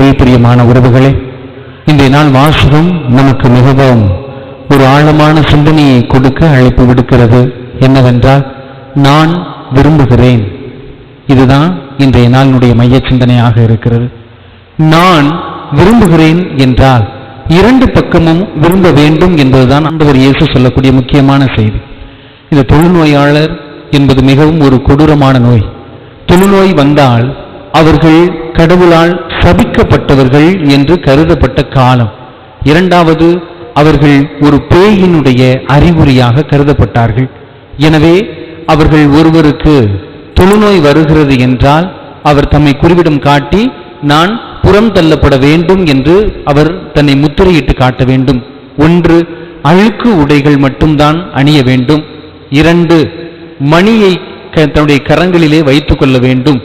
கிறிஸ்துவில் பிரியமான உறவுகளே, இன்றைய நாள் வாசகம் நமக்கு மிகவும் ஒரு ஆழமான சிந்தனையை கொடுக்க அழைப்பு விடுக்கிறது. என்னவென்றால், நான் விரும்புகிறேன். இதுதான் இன்றைய நாளினுடைய மைய சிந்தனையாக இருக்கிறது. நான் விரும்புகிறேன் என்றால் இரண்டு பக்கமும் விரும்ப வேண்டும் என்பதுதான் ஆண்டவர் இயேசு சொல்லக்கூடிய முக்கியமான செய்தி. இந்த தொழுநோயாளர் என்பது மிகவும் ஒரு கொடூரமான நோய். தொழுநோய் வந்தால் அவர்கள் கடவுளால் சபிக்கப்பட்டவர்கள் என்று கருதப்பட்ட காலம். இரண்டாவது, அவர்கள் ஒரு பேயினுடைய அறிகுறியாக கருதப்பட்டார்கள். எனவே அவர்கள் ஒருவருக்கு தொழுநோய் வருகிறது என்றால் அவர் தம்மை குறிவிடம் காட்டி நான் புறம் தள்ளப்பட வேண்டும் என்று அவர் தன்னை முத்திரையிட்டு காட்ட வேண்டும். ஒன்று, அழுக்கு உடைகள் மட்டும்தான் அணிய வேண்டும். இரண்டு, மணியை தன்னுடைய கரங்களிலே வைத்துக் கொள்ள வேண்டும்.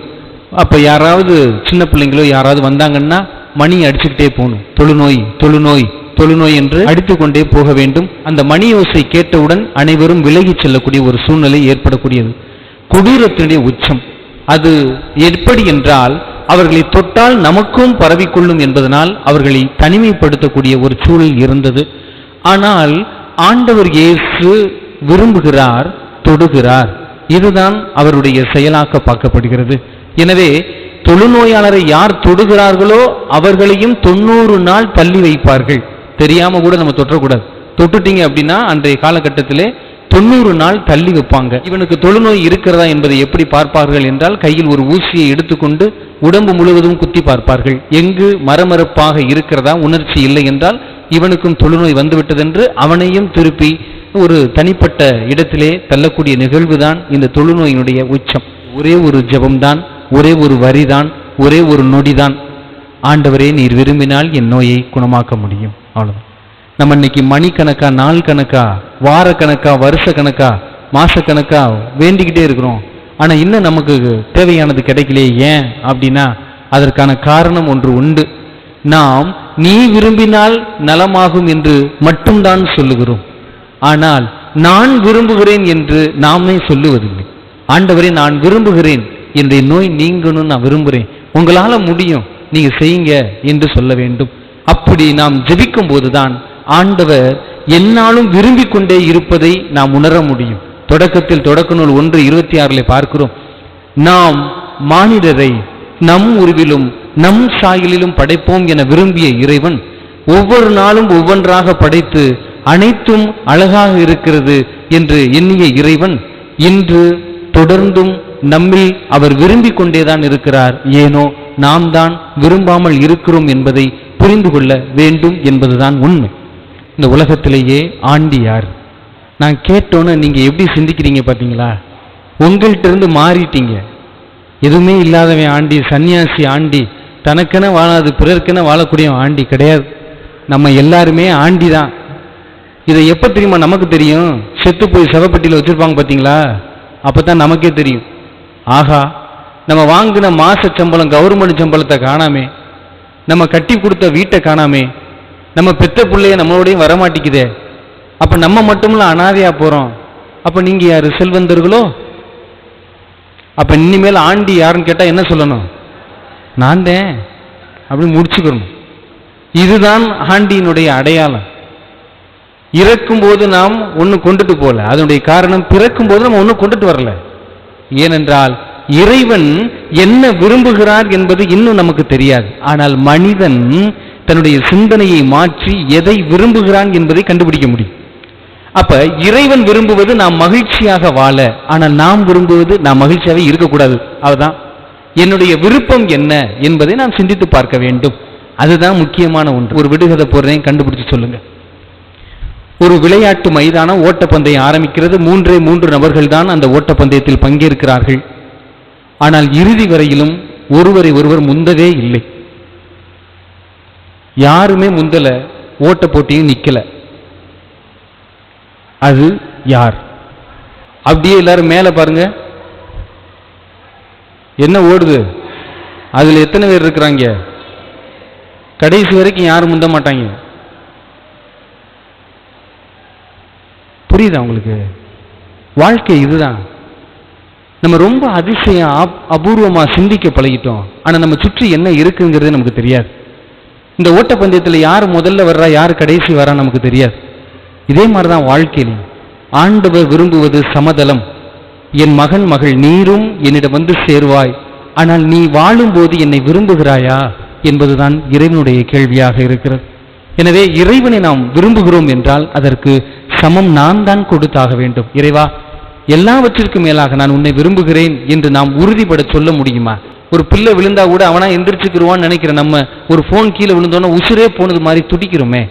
அப்ப யாராவது சின்ன பிள்ளைங்களோ யாராவது வந்தாங்கன்னா மணி அடிச்சுக்கிட்டே போகணும். தொழுநோய் தொழுநோய் தொழுநோய் என்று அடித்துக்கொண்டே போக வேண்டும். அந்த மணி ஓசை கேட்டவுடன் அனைவரும் விலகி செல்லக்கூடிய ஒரு சூழ்நிலை ஏற்படக்கூடியது. கொடூரத்தினுடைய உச்சம். அது எப்படி என்றால், அவர்களை தொட்டால் நமக்கும் பரவிக்கொள்ளும் என்பதனால் அவர்களை தனிமைப்படுத்தக்கூடிய ஒரு சூழல் இருந்தது. ஆனால் ஆண்டவர் இயேசு விரும்புகிறார், தொடுகிறார். இதுதான் அவருடைய செயலாக்க பார்க்கப்படுகிறது. எனவே தொழுநோயாளரை யார் தொடுகிறார்களோ அவர்களையும் 90 நாள் தள்ளி வைப்பார்கள். தெரியாம கூட நம்ம தொற்றக்கூடாது. தொட்டுட்டீங்க அப்படின்னா அன்றைய காலகட்டத்திலே 90 நாள் தள்ளி வைப்பாங்க. இவனுக்கு தொழுநோய் இருக்கிறதா என்பதை எப்படி பார்ப்பார்கள் என்றால், கையில் ஒரு ஊசியை எடுத்துக்கொண்டு உடம்பு முழுவதும் குத்தி பார்ப்பார்கள். எங்கு மரமரப்பாக இருக்கிறதா, உணர்ச்சி இல்லை என்றால் இவனுக்கும் தொழுநோய் வந்துவிட்டதென்று அவனையும் திருப்பி ஒரு தனிப்பட்ட இடத்திலே தள்ளக்கூடிய நிகழ்வுதான் இந்த தொழுநோயினுடைய உச்சம். ஒரே ஒரு ஜெபம்தான், ஒரே ஒரு வரிதான், ஒரே ஒரு நொடிதான். ஆண்டவரே, நீர் விரும்பினால் என் நோயை குணமாக்க முடியும். அவ்வளவுதான். நம்ம இன்னைக்கு மணிக்கணக்கா, நாள் கணக்கா, வார கணக்கா, வருஷ கணக்கா, மாச கணக்கா வேண்டிக்கிட்டே இருக்கிறோம். ஆனா இன்னும் நமக்கு தேவையானது கிடைக்கலையே. ஏன் அப்படின்னா அதற்கான காரணம் ஒன்று உண்டு. நாம் நீ விரும்பினால் நலமாகும் என்று மட்டும்தான் சொல்லுகிறோம். ஆனால் நான் விரும்புகிறேன் என்று நாமே சொல்லுவதில்லை. ஆண்டவரே, நான் விரும்புகிறேன், என்னுடைய நோய் நீங்கணும், நான் விரும்புகிறேன், உங்களால முடியும், நீங்க செய்யுங்க என்று சொல்ல வேண்டும். அப்படி நாம் ஜெபிக்கும் போதுதான் ஆண்டவர் என்னாலும் விரும்பிக் கொண்டே இருப்பதை நாம் உணர முடியும். தொடக்கத்தில் தொடக்க நூல் 1:26 பார்க்கிறோம். நாம் மானிடரை நம் உருவிலும் நம் சாயலிலும் படைப்போம் என விரும்பிய இறைவன் ஒவ்வொரு நாளும் ஒவ்வொன்றாக படைத்து அனைத்தும் அழகாக இருக்கிறது என்று எண்ணிய இறைவன் இன்று தொடர்ந்தும் நம்மில் அவர் விரும்பிக் கொண்டேதான் இருக்கிறார். ஏனோ நாம் தான் விரும்பாமல் இருக்கிறோம் என்பதை புரிந்து கொள்ள வேண்டும் என்பதுதான் உண்மை. இந்த உலகத்திலேயே ஆண்டி யார்? நான் கேட்டோன்னு நீங்க எப்படி சிந்திக்கிறீங்க பார்த்தீங்களா? உங்கள்கிட்ட இருந்து மாறிட்டீங்க. எதுவுமே இல்லாதவன் ஆண்டி, சன்னியாசி ஆண்டி, தனக்கென வாழாது பிறர்க்கென வாழக்கூடிய ஆண்டி கிடையாது. நம்ம எல்லாருமே ஆண்டி தான். இதை எப்ப தெரியுமா நமக்கு தெரியும்? செத்து போய் சவப்பட்டியில் வச்சிருப்பாங்க பார்த்தீங்களா? அப்பதான் நமக்கே தெரியும். ஆகா, நம்ம வாங்கின மாச சம்பளம், கவர்மெண்ட் சம்பளத்தை காணாமே, நம்ம கட்டி கொடுத்த வீட்டை காணாமே, நம்ம பெத்த பிள்ளைய நம்மளோடையும் வரமாட்டிக்குதே, அப்ப நம்ம மட்டும்ல அனாதையா போறோம். அப்ப நீங்க யாரு? செல்வந்தர்களோ? அப்ப இனிமேல் ஆண்டி யாருன்னு கேட்டா என்ன சொல்லணும்? நான் தான் அப்படின்னு முடிச்சுக்கணும். இதுதான் ஆண்டியினுடைய அடையாளம். இறக்கும் போது நாம் ஒண்ணு கொண்டுட்டு போல. அதனுடைய காரணம், பிறக்கும் போது நம்ம ஒண்ணு கொண்டுட்டு வரல. ஏனென்றால் இறைவன் என்ன விரும்புகிறார் என்பது இன்னும் நமக்கு தெரியாது. ஆனால் மனிதன் தன்னுடைய சிந்தனையை மாற்றி எதை விரும்புகிறான் என்பதை கண்டுபிடிக்க முடியும். அப்ப இறைவன் விரும்புவது நாம் மகிழ்ச்சியாக வாழ, ஆனால் நாம் விரும்புவது நாம் மகிழ்ச்சியாகவே இருக்கக்கூடாது. அதுதான் என்னுடைய விருப்பம் என்ன என்பதை நாம் சிந்தித்து பார்க்க வேண்டும். அதுதான் முக்கியமான ஒன்று. ஒரு விடுகதை போடுறேன், கண்டுபிடிச்சு சொல்லுங்க. ஒரு விளையாட்டு மைதானம், ஓட்டப்பந்தயம் ஆரம்பிக்கிறது. 3 நபர்கள் தான் அந்த ஓட்டப்பந்தயத்தில் பங்கேற்கிறார்கள். ஆனால் இறுதி வரையிலும் ஒருவரை ஒருவர் முந்தவே இல்லை. யாருமே முந்தல, ஓட்ட போட்டியும் நிக்கல. அது யார்? அப்படியே எல்லாரும் மேல பாருங்க, என்ன ஓடுது? அதுல எத்தனை பேர் இருக்கிறாங்க? கடைசி வரைக்கும் யாரும் முந்த மாட்டாங்க. புரியுதா உங்களுக்கு? வாழ்க்கை இதுதான். நம்ம ரொம்ப அதிசயம் அபூர்வமா சிந்திக்க பழகிட்டோம். ஆனா நம்ம சுற்றி என்ன இருக்குங்கிறது நமக்கு தெரியாது. இந்த ஓட்டப்பந்தயத்தில் யார் முதல்ல வர்றா யார் கடைசி வரா நமக்கு தெரியாது. இதே மாதிரிதான் வாழ்க்கையிலும் ஆண்டவர் விரும்புவது சமதளம். என் மகன் மகள் நீரும் என்னிடம் வந்து சேர்வாய், ஆனால் நீ வாழும்போது என்னை விரும்புகிறாயா என்பதுதான் இறைவனுடைய கேள்வியாக இருக்கிறது. எனவே இறைவனை நாம் விரும்புகிறோம் என்றால் அதற்கு சமம் நான் தான் கொடுத்தாக வேண்டும். இறைவா, எல்லாவற்றிற்கும் மேலாக நான் உன்னை விரும்புகிறேன் என்று நாம் உறுதிப்பட சொல்ல முடியுமா? ஒரு பிள்ளை விழுந்தா கூட அவனா எந்திரிச்சுக்கிருவான்னு நினைக்கிற நம்ம ஒரு போன் கீழே விழுந்தோன்னா உசுரே போனது மாதிரி துடிக்கிறோமே.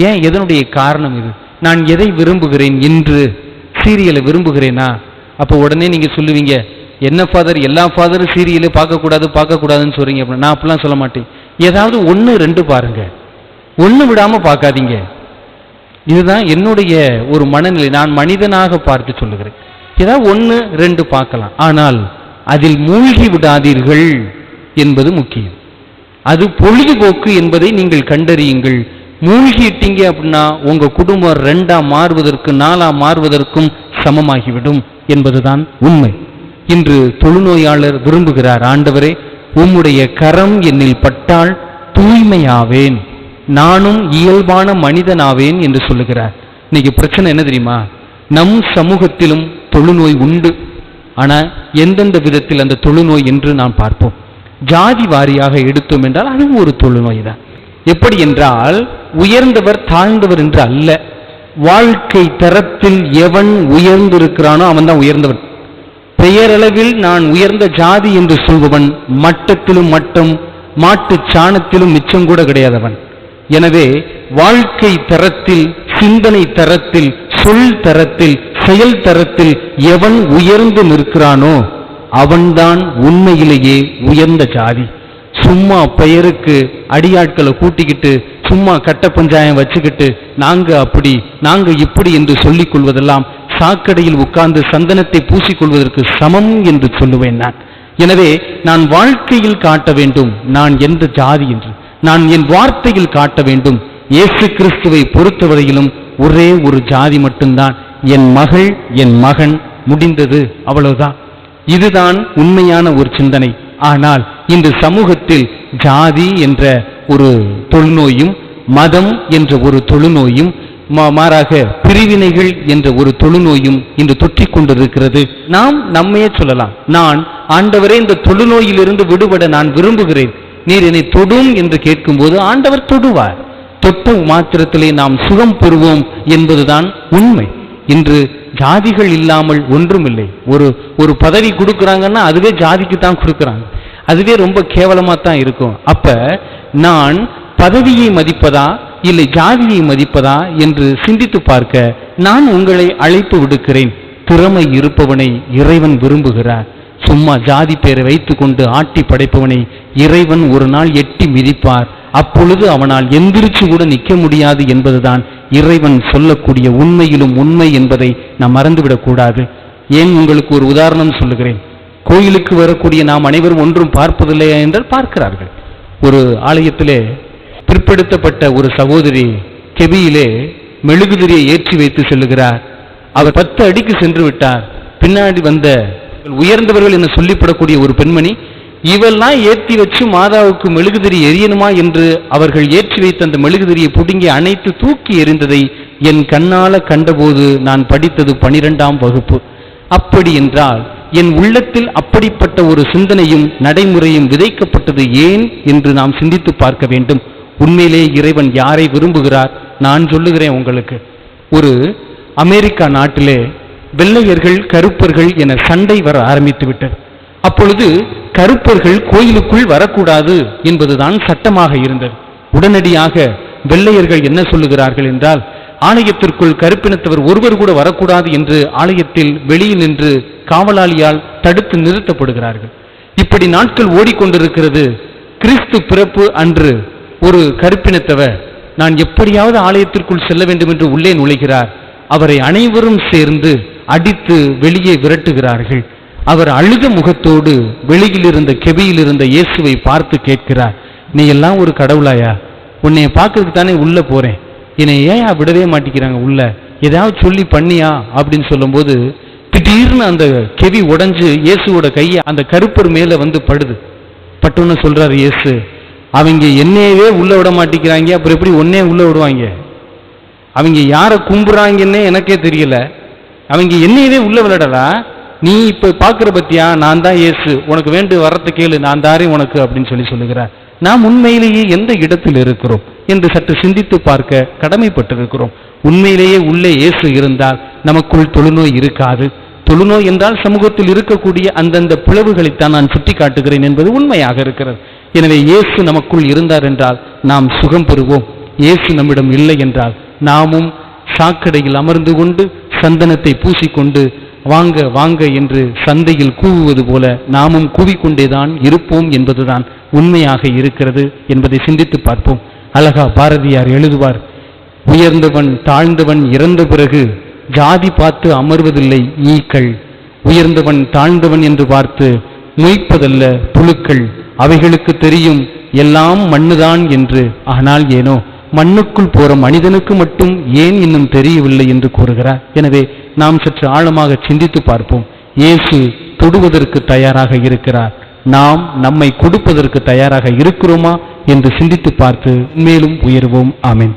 ஏன்? எதனுடைய காரணம் இது? நான் எதை விரும்புகிறேன் என்று சீரியலை விரும்புகிறேனா? அப்போ உடனே நீங்க சொல்லுவீங்க, என்ன ஃபாதர் எல்லா ஃபாதரும் சீரியலே பார்க்கக்கூடாதுன்னு சொல்றீங்க. அப்படின்னா நான் அப்படிலாம் சொல்ல மாட்டேன். ஏதாவது 1 2 பாருங்க, 1 விடாம பார்க்காதீங்க. இதுதான் என்னுடைய ஒரு மனநிலை. நான் மனிதனாக பார்த்து சொல்லுகிறேன். ஏதாவது 1 2 பார்க்கலாம், ஆனால் அதில் மூழ்கி விடாதீர்கள் என்பது முக்கியம். அது பொழுதுபோக்கு என்பதை நீங்கள் கண்டறியுங்கள். மூழ்கிட்டீங்க அப்படின்னா உங்க குடும்பம் 2ஆ மாறுவதற்கு 4ஆ மாறுவதற்கும் சமமாகிவிடும் என்பதுதான் உண்மை. இன்று தொழுநோயாளர் விரும்புகிறார், ஆண்டவரே உம்முடைய கரம் என்னில் பட்டால் தூய்மையாவேன், நானும் இயல்பான மனிதனாவேன் என்று சொல்லுகிறார். இன்னைக்கு பிரச்சனை என்ன தெரியுமா? நம் சமூகத்திலும் தொழுநோய் உண்டு. ஆனா எந்தெந்த விதத்தில் அந்த தொழுநோய் என்று நாம் பார்ப்போம். ஜாதி வாரியாக எடுத்தோம் என்றால் அதுவும் ஒரு தொழுநோய் தான். எப்படி என்றால் உயர்ந்தவர் தாழ்ந்தவர் என்று அல்ல. வாழ்க்கை தரத்தில் எவன் உயர்ந்திருக்கிறானோ அவன் தான் உயர்ந்தவன். பெயரளவில் நான் உயர்ந்த ஜாதி என்று சொல்பவன் மட்டத்திலும் மட்டம், மாட்டு சாணத்திலும் மிச்சம் கூட கிடையாதவன். எனவே வாழ்க்கை தரத்தில், சிந்தனை தரத்தில், சொல் தரத்தில், செயல் தரத்தில் எவன் உயர்ந்து நிற்கிறானோ அவன்தான் உண்மையிலேயே உயர்ந்த ஜாதி. சும்மா பெயருக்கு அடியாட்களை கூட்டிக்கிட்டு சும்மா கட்ட பஞ்சாயம் வச்சுக்கிட்டு நாங்க அப்படி நாங்க இப்படி என்று சொல்லிக் கொள்வதெல்லாம் சாக்கடையில் உட்கார்ந்து சந்தனத்தை பூசிக்கொள்வதற்கு சமம் என்று சொல்லுவேன் நான். எனவே நான் வாழ்க்கையில் காட்ட வேண்டும் நான் எந்த ஜாதி என்று. நான் என் வார்த்தையில் காட்ட வேண்டும். இயேசு கிறிஸ்துவை பொறுத்தவரையிலும் ஒரே ஒரு ஜாதி மட்டும்தான், என் மகள் என் மகன், முடிந்தது, அவ்வளவுதான். இதுதான் உண்மையான ஒரு சிந்தனை. ஆனால் இந்த சமூகத்தில் ஜாதி என்ற ஒரு தொழுநோயும், மதம் என்ற ஒரு தொழுநோயும், மாறாக பிரிவினைகள் என்ற ஒரு தொழுநோயும் இன்று தொற்றிக் கொண்டிருக்கிறது. நாம் நம்மையே சொல்லலாம், நான் ஆண்டவரே இந்த தொழுநோயிலிருந்து விடுபட நான் விரும்புகிறேன், நீர் என்னை தொடும் என்று கேட்கும்போது ஆண்டவர் தொடுவார். தொட்ட மாத்திரத்திலே நாம் சுகம் பெறுவோம் என்பதுதான் உண்மை. இன்று ஜாதிகள் இல்லாமல் ஒன்றுமில்லை. ஒரு பதவி கொடுக்குறாங்கன்னா அதுவே ஜாதிக்கு தான் கொடுக்குறாங்க. அதுவே ரொம்ப கேவலமா தான் இருக்கும். அப்ப நான் பதவியை மதிப்பதா இல்லை ஜாதியை மதிப்பதா என்று சிந்தித்து பார்க்க நான் உங்களை அழைப்பு விடுக்கிறேன். திறமை இருப்பவனை இறைவன் விரும்புகிறார். சும்மா ஜாதி பேரை வைத்துக் கொண்டு ஆட்டி படைப்பவனை இறைவன் ஒரு நாள் எட்டி மிதிப்பார். அப்பொழுது அவனால் எந்திரிச்சு கூட நிற்க முடியாது என்பதுதான் இறைவன் சொல்லக்கூடிய உண்மையிலும் உண்மை என்பதை நாம் மறந்துவிடக் கூடாது. ஏன் உங்களுக்கு ஒரு உதாரணம் சொல்லுகிறேன். கோயிலுக்கு வரக்கூடிய நாம் அனைவரும் ஒன்றும் பார்ப்பதில்லையா என்றால் பார்க்கிறார்கள். ஒரு ஆலயத்திலே பிற்படுத்தப்பட்ட ஒரு சகோதரி கெபியிலே மெழுகுதிரியை ஏற்றி வைத்து செல்லுகிறார். அவர் 10 அடிக்கு சென்று விட்டார். பின்னாடி வந்த உயர்ந்தவர்கள் என்று சொல்லிப்படக்கூடிய ஒரு பெண்மணி, இவெல்லாம் ஏற்றி வச்சு மாதாவுக்கு மெழுகுதிரி எரியணுமா என்று அவர்கள் ஏற்றி வைத்த அந்த மெழுகுதிரியை புடுங்கி அணைத்து தூக்கி எறிந்ததை என் கண்ணால கண்டபோது நான் படித்தது 12ஆம் வகுப்பு. அப்படி என்றால் என் உள்ளத்தில் அப்படிப்பட்ட ஒரு சிந்தனையும் நடைமுறையும் விதைக்கப்பட்டது ஏன் என்று நாம் சிந்தித்து பார்க்க வேண்டும். உண்மையிலே இறைவன் யாரை விரும்புகிறார்? நான் சொல்லுகிறேன் உங்களுக்கு. ஒரு அமெரிக்கா நாட்டிலே வெள்ளையர்கள் கருப்பர்கள் என சண்டை வர ஆரம்பித்து விட்டது. அப்பொழுது கருப்பர்கள் கோயிலுக்குள் வரக்கூடாது என்பதுதான் சட்டமாக இருந்தது. உடனடியாக வெள்ளையர்கள் என்ன சொல்லுகிறார்கள் என்றால், ஆலயத்திற்குள் கருப்பினத்தவர் ஒருவர் கூட வரக்கூடாது என்று ஆலயத்தில் வெளியில் நின்று காவலாளியால் தடுத்து நிறுத்தப்படுகிறார்கள். இப்படி நாட்கள் ஓடிக்கொண்டிருக்கிறது. கிறிஸ்து பிறப்பு அன்று ஒரு கருப்பினத்தவர் நான் எப்படியாவது ஆலயத்திற்குள் செல்ல வேண்டும் என்று உள்ளே நுழைகிறார். அவரை அனைவரும் சேர்ந்து அடித்து வெளியே விரட்டுகிறார்கள். அவர் அழுத முகத்தோடு வெளியில் இருந்த கெபியில் இருந்த இயேசுவை பார்த்து கேட்கிறார், நீ எல்லாம் ஒரு கடவுளாயா? உன்னைய பார்க்கறதுக்கு தானே உள்ள போறேன், என்னை ஏன் விடவே மாட்டேங்கிறாங்க உள்ள, ஏதாவது சொல்லி பண்ணியா அப்படின்னு சொல்லும்போது திடீர்னு அந்த கெவி உடைஞ்சு இயேசுவோட கையை அந்த கருப்பர் மேல வந்து படுது. பட்டுன்னு சொல்றாரு இயேசு, அவங்க என்னையவே உள்ள விட மாட்டேங்கிறாங்க, அப்புறம் எப்படி ஒன்னே உள்ள விடுவாங்க? அவங்க யாரை கும்புறாங்கன்னே எனக்கே தெரியல, அவங்க என்னையவே உள்ள விடலா. நீ இப்ப பாக்குற பத்தியா, நான் தான் இயேசு, உனக்கு வேண்டு வரத்தை கேளு, நான் தாரேன் உனக்கு அப்படின்னு சொல்லுகிறார். நாம் உண்மையிலேயே எந்த இடத்தில் இருக்கிறோம் என்று சற்று சிந்தித்து பார்க்க கடமைப்பட்டிருக்கிறோம். உண்மையிலேயே உள்ளே இயேசு இருந்தால் நமக்குள் தொழுநோய் இருக்காது. தொழுநோய் என்றால் சமூகத்தில் இருக்கக்கூடிய அந்தந்த பிளவுகளைத்தான் நான் சுட்டி காட்டுகிறேன் என்பது உண்மையாக இருக்கிறது. எனவே இயேசு நமக்குள் இருந்தார் என்றால் நாம் சுகம் பெறுவோம். இயேசு நம்மிடம் இல்லை என்றால் நாமும் சாக்கடையில் அமர்ந்து கொண்டு சந்தனத்தை பூசிக்கொண்டு வாங்க வாங்க என்று சந்தையில் கூவுவது போல நாமும் கூவிக்கொண்டேதான் இருப்போம் என்பதுதான் உண்மையாக இருக்கிறது என்பதை சிந்தித்து பார்ப்போம். அழகா பாரதியார் எழுதுவார், உயர்ந்தவன் தாழ்ந்தவன் இறந்த பிறகு ஜாதி பார்த்து அமர்வதில்லை ஈக்கள், உயர்ந்தவன் தாழ்ந்தவன் என்று பார்த்து மொய்ப்பதல்ல புழுக்கள், அவைகளுக்கு தெரியும் எல்லாம் மண்ணுதான் என்று. ஆனால் ஏனோ மண்ணுக்குள் போற மனிதனுக்கு மட்டும் ஏன் இன்னும் தெரியவில்லை என்று கூறுகிறார். எனவே நாம் சற்று ஆழமாக சிந்தித்து பார்ப்போம். இயேசு தொடுவதற்கு தயாராக இருக்கிறார், நாம் நம்மை கொடுப்பதற்கு தயாராக இருக்கிறோமா என்று சிந்தித்து பார்த்து மேலும் உயர்வோம். ஆமென்.